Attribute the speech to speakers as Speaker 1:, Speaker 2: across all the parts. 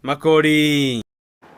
Speaker 1: Makori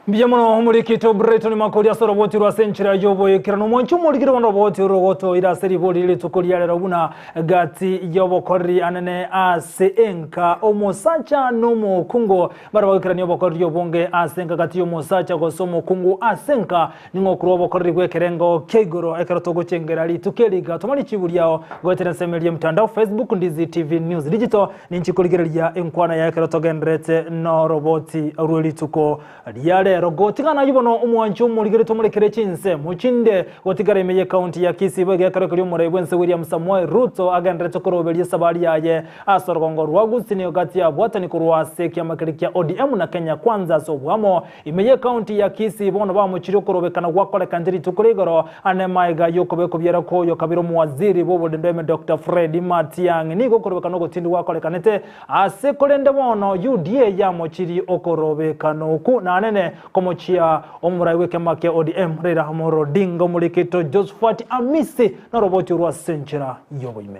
Speaker 2: Biyamono umurikito Brighton makori asoro boti rwa century yobo yekirano monchu murigire bano boti rogoto iraseri bodi litukuri yale rabuna gati yobo kori anene asenka omosacha nomo kungo barabakirani yobo kori yobonge asenka gati omosacha gosomo kungu asenka ningo kurobo kori kwekerengo kegoro ekerotogo chengera litukeliga tomali chiburiao gotere semelie mtandao Facebook Ndizi TV News Digital ninchikuligerelia enkwana ya ekerotogendrete no roboti rwelituko yale rogotikana yubono umwanchu muligire tomurekere chinse muchinde gotigara imeye county ya Kisii bege karekari umurayibwense William Samuel Ruto agendrete korobelie sabari yaye asorgongo rwa Gusii ni gati ya bwatani kurwase kya makirikya ODM na Kenya kwanza sobwamo imeye county ya Kisii bono bamuchiri korobekana gwakole kandiri tukuregoro anemaiga yokobe kubyera ko yokabiro muwaziri bobo ndeme Dr. Fred Matiang'i niko korobekana gotindi gwakole kanete asekolende bono UDA ya mochiri okorobekano ku nanene komochia omurayiwe kemake ODM rera hamoro dingo mulikito Josephat Amisi na roboti rwa senchera yoboime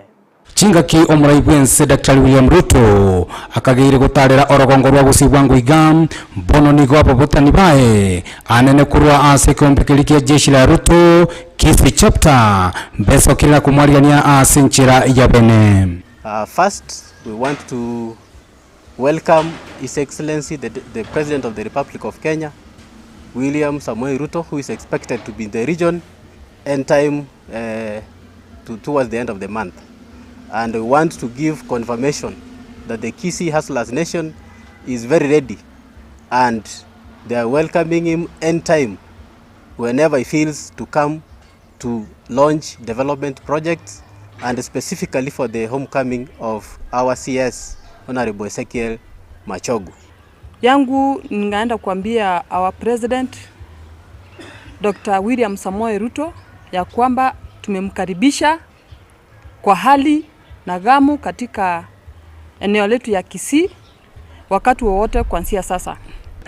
Speaker 3: Chingaki omurayiwense Dr. William Ruto akageire gutarira orogongo rwa Gusii bwangu igam bono nigo abobotani bae anene kurwa ase kompekelikia jeshi la Ruto Kisii chapter beso kila kumwariania asenchera yabene.
Speaker 4: First we want to welcome His Excellency the President of the Republic of Kenya, William Samuel Ruto, who is expected to be in the region anytime towards the end of the month. And we want to give confirmation that the Kisii Hustlers Nation is very ready and they are welcoming him anytime, whenever he feels to come to launch development projects, and specifically for the homecoming of our CS, Honorable Ezekiel Machogu.
Speaker 5: Yangu ningaenda kuambia our President Dr. William Samuel Ruto ya kwamba tumemkaribisha kwa hali na gamu katika eneo letu ya Kisii wakati wowote kuanzia sasa.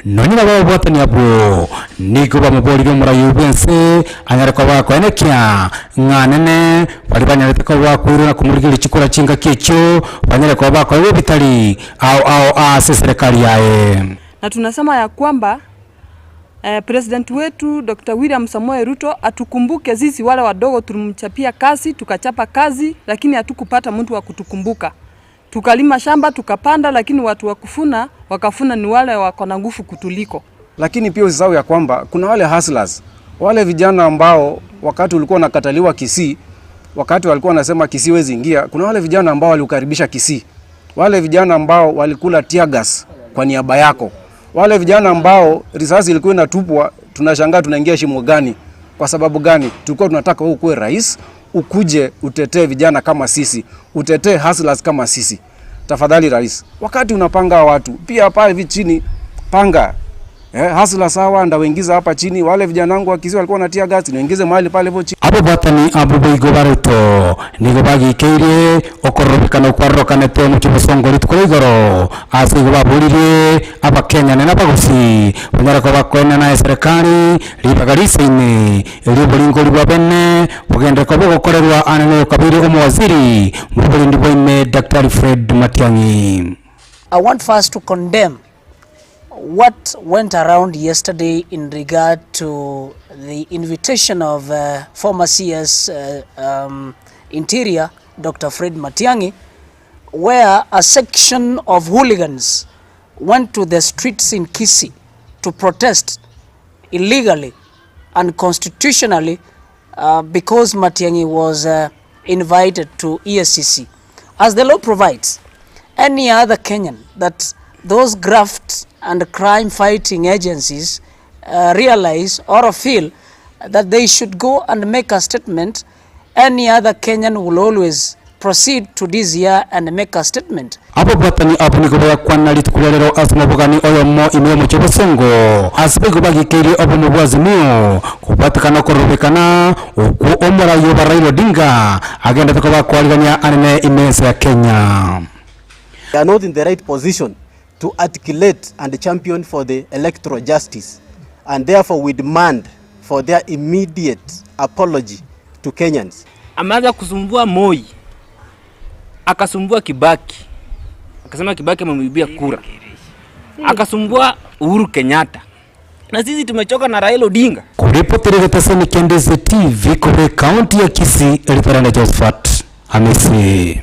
Speaker 3: Nonyina babo bwatani abo niko bamubolire umurayiwense anyareko bakwenekya nganene bali banyarete ko bakwiruna kumurigira chikora chinga kecho banyareko bakwe bitali au serikali yae.
Speaker 5: Na tunasema ya kwamba President wetu Dr. William Samuel Ruto atukumbuke sisi wale wadogo tulimchapia kazi tukachapa kazi lakini hatukupata mtu wa kutukumbuka. Tukalima shamba tukapanda lakini watu wakafuna ni wale wako na nguvu kutuliko.
Speaker 6: Lakini pia usisahau ya kwamba kuna wale hustlers, wale vijana ambao wakati ulikuwa unakataliwa Kisii, wakati walikuwa wanasema Kisii wezi ingia, kuna wale vijana ambao waliukaribisha Kisii. Wale vijana ambao walikula tear gas kwa niaba yako. Wale vijana ambao risasi ilikuwa inatupwa, tunashangaa tunaingia shimo gani? Kwa sababu gani? Tulikuwa tunataka wewe kuwe rais, ukuje utetee vijana kama sisi, utetee hustlers kama sisi. Tafadhali rais, wakati unapanga watu, pia pale hivi chini panga hustlers sawa nda wengiza hapa chini, wale vijana wangu wa Kisii walikuwa wanatia gas, niongeze mahali pale hapo chini.
Speaker 3: Abo batani abo bigo baruto nigo bagi keire okorobekana kwarrokanete mu kibosongo litukoigoro asigo baburire aba Kenya na Gusii banyara ko bakwena na serikali libagaliseine libolingo libabene bugende ko bokorerwa anene kabiri umuwaziri mubulindi boime Dr. Fred Matiang'i.
Speaker 7: I want first to condemn what went around yesterday in regard to the invitation of former CS Interior, Dr. Fred Matiang'i, where a section of hooligans went to the streets in Kisii to protest illegally and constitutionally because Matiang'i was invited to EACC. As the law provides, any other Kenyan that those graft and crime fighting agencies realize or feel that they should go and make a statement, any other Kenyan will always proceed to this year and make a statement.
Speaker 3: Abo batani abo niko bakwana litukulero asmabugani oyomo imwe mu kibosongo asibego bagikeri obo mu bwazimio kupatikana korobekana uko omurayo barailo dinga agenda tako bakwaliganya anene imese ya Kenya.
Speaker 4: They are not in the right position to articulate and champion for the electoral justice, and therefore we demand for their immediate apology to Kenyans.
Speaker 1: Ameanza kusumbua Moi, akasumbua Kibaki, akasema Kibaki amemwibia kura. akasumbua Uhuru Kenyatta. Na sisi tumechoka na Raila Odinga.
Speaker 3: Kuripotiri gateseni kia Ndizi TV kuri kaunti ya Kisii, Eliparane Josephat Hamisi.